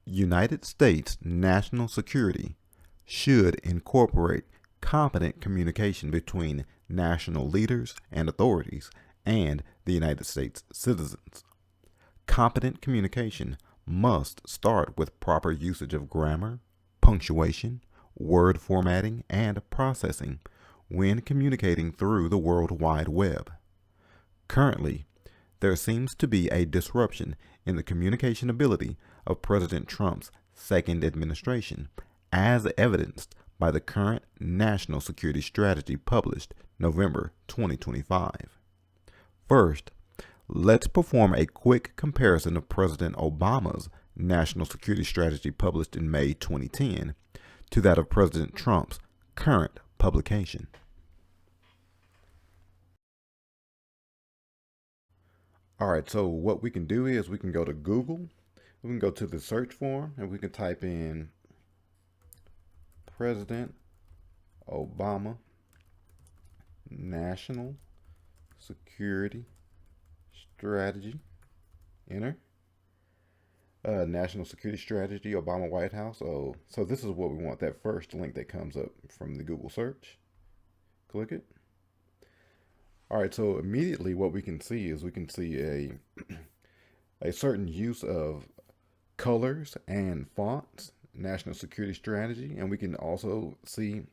United States national security should incorporate competent communication between national leaders and authorities and the United States citizens. Competent communication must start with proper usage of grammar, punctuation, word formatting, and processing when communicating through the World Wide Web. Currently, there seems to be a disruption in the communication ability of President Trump's second administration, as evidenced by the current national security strategy published November 2025. First, let's perform a quick comparison of President Obama's national security strategy published in May 2010 to that of President Trump's current publication. All right, so what we can do is we can go to Google, we can go to the search form, and we can type in President Obama National Security Strategy. Enter. National Security Strategy, Obama White House. Oh, so this is what we want, that first link that comes up from the Google search. Click it. All right, so immediately what we can see is we can see a certain use of colors and fonts, national security strategy, and we can also see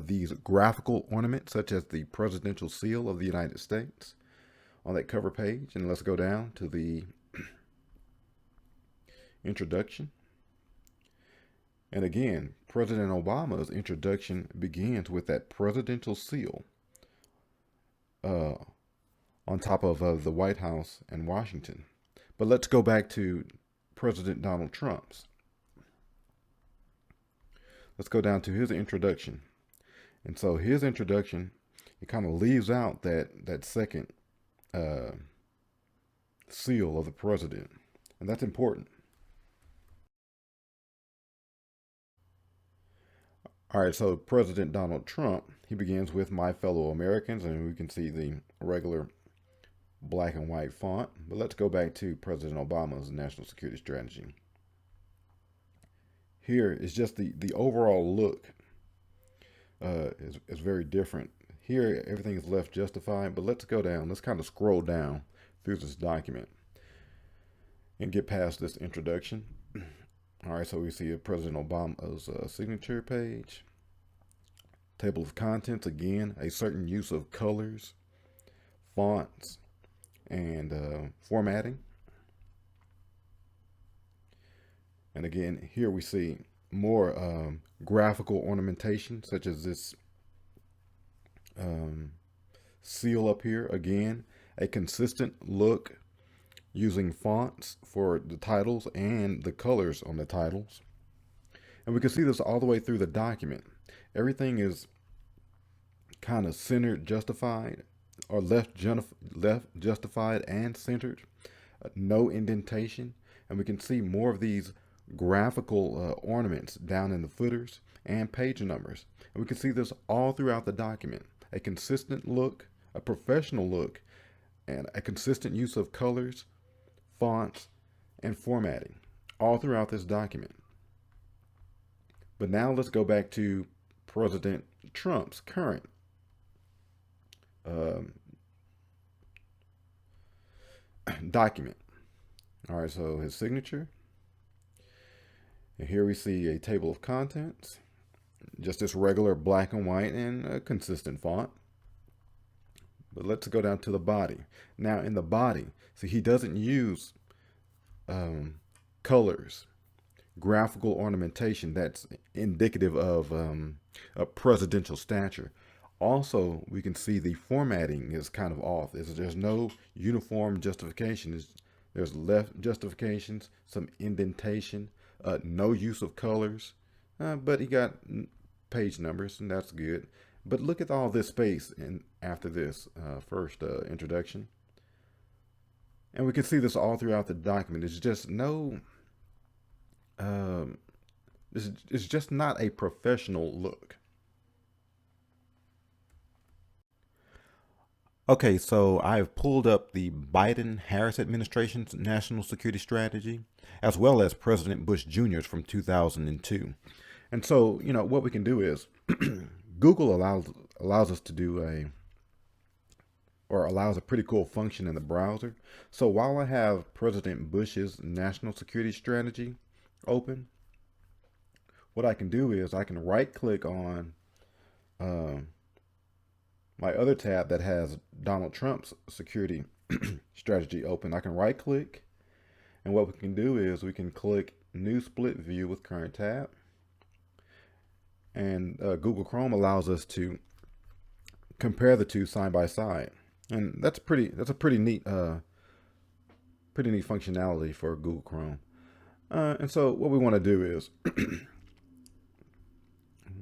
these graphical ornaments such as the presidential seal of the United States on that cover page. And let's go down to the introduction. And again, President Obama's introduction begins with that presidential seal on top of the White House in Washington. But let's go back to President Donald Trump's. Let's go down to his introduction. And so his introduction, it kind of leaves out that second seal of the president. And that's important. All right, so President Donald Trump, he begins with "My fellow Americans," and we can see the regular black and white font. But let's go back to President Obama's national security strategy. Here is just the overall look is very different. Here, everything is left justified, but let's go down. Let's kind of scroll down through this document and get past this introduction. All right, so we see President Obama's signature page, table of contents, again, a certain use of colors, fonts, and formatting. And again, here we see more graphical ornamentation, such as this seal up here. Again, a consistent look using fonts for the titles and the colors on the titles. And we can see this all the way through the document. Everything is kind of centered, justified, or left justified and centered. No indentation. And we can see more of these graphical ornaments down in the footers and page numbers. And we can see this all throughout the document. A consistent look, a professional look, and a consistent use of colors, fonts, and formatting all throughout this document. But now let's go back to President Trump's current document. All right, so his signature. And here we see a table of contents, just this regular black and white and a consistent font. But let's go down to the body. Now in the body, see, he doesn't use colors, graphical ornamentation that's indicative of a presidential stature. Also, we can see the formatting is kind of off. There's no uniform justification. There's left justifications, some indentation, no use of colors, but he got page numbers, and that's good. But look at all this space in after this first introduction. And we can see this all throughout the document. It's just no, it's just not a professional look. Okay, so I've pulled up the Biden-Harris administration's national security strategy, as well as President Bush Jr.'s from 2002. And so, what we can do is Google allows us to do allows a pretty cool function in the browser. So while I have President Bush's national security strategy open, what I can do is I can right click on uh, my other tab that has Donald Trump's security strategy open. I can right click, and what we can do is we can click New Split View with Current Tab. And Google Chrome allows us to compare the two side by side, and that's a pretty neat functionality for Google Chrome. And so what we want to do is we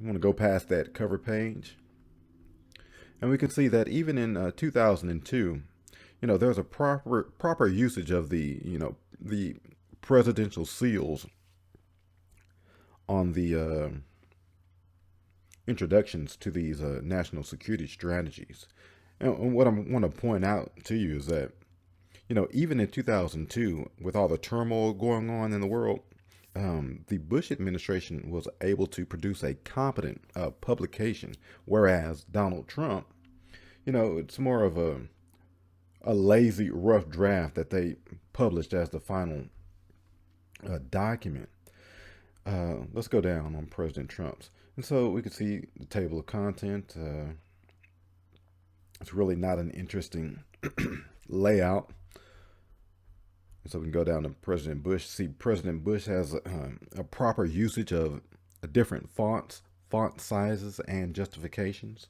want to go past that cover page, and we can see that even in 2002, there's a proper usage of the presidential seals on the introductions to these national security strategies. And what I want to point out to you is that, even in 2002, with all the turmoil going on in the world, the Bush administration was able to produce a competent publication, whereas Donald Trump, it's more of a lazy, rough draft that they published as the final document. Let's go down on President Trump's. And so we can see the table of content. It's really not an interesting layout. So we can go down to President Bush. See, President Bush has a proper usage of different fonts, font sizes, and justifications.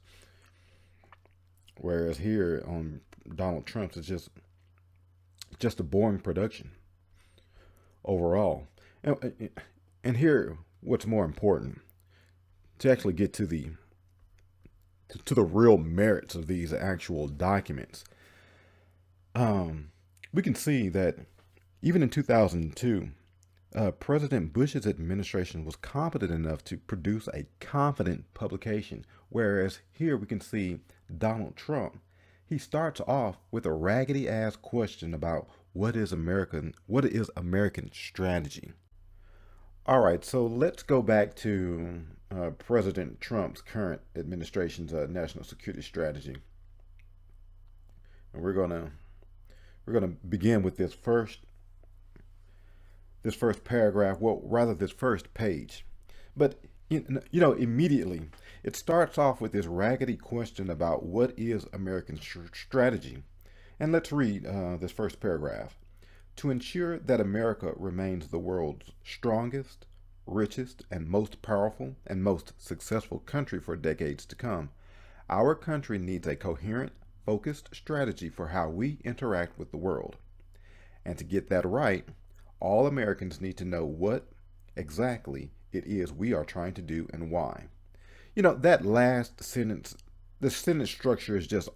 Whereas here on Donald Trump's, it's just a boring production overall. And here, what's more important, to actually get to the real merits of these actual documents, we can see that even in 2002, President Bush's administration was competent enough to produce a confident publication, whereas here we can see Donald Trump. He starts off with a raggedy ass question about what is American strategy. All right, so let's go back to President Trump's current administration's national security strategy, and we're gonna begin with this first paragraph. Well, rather this first page, but immediately it starts off with this raggedy question about what is American strategy, and let's read this first paragraph. To ensure that America remains the world's strongest, richest, and most powerful and most successful country for decades to come, our country needs a coherent, focused strategy for how we interact with the world. And to get that right, all Americans need to know what exactly it is we are trying to do and why. That last sentence, the sentence structure is just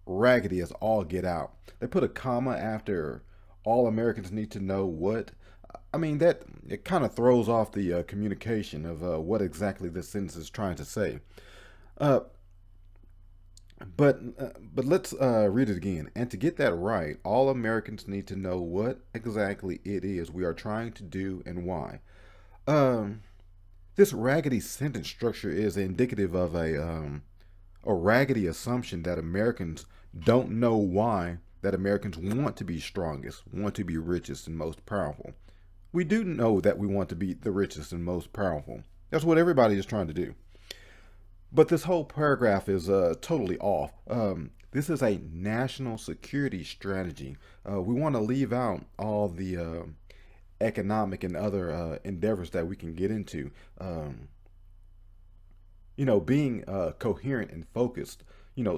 raggedy as all get out. They put a comma after all Americans need to know what. I mean, that it kind of throws off the communication of what exactly this sentence is trying to say. But let's read it again. And to get that right, all Americans need to know what exactly it is we are trying to do and why. This raggedy sentence structure is indicative of a raggedy assumption that Americans don't know why, that Americans want to be strongest, want to be richest and most powerful. We do know that we want to be the richest and most powerful. That's what everybody is trying to do. But this whole paragraph is totally off. This is a national security strategy. We want to leave out all the economic and other endeavors that we can get into. Being coherent and focused,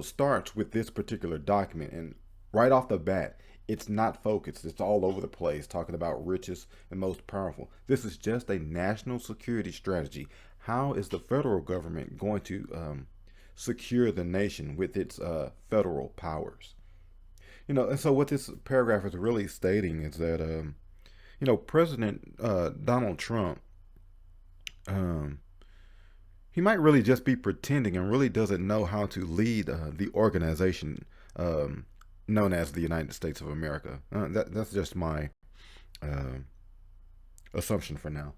starts with this particular document. And right off the bat, it's not focused. It's all over the place, talking about richest and most powerful. This is just a national security strategy. How is the federal government going to secure the nation with its federal powers? And so what this paragraph is really stating is that, President Donald Trump, he might really just be pretending and really doesn't know how to lead the organization known as the United States of America. That's just my assumption for now.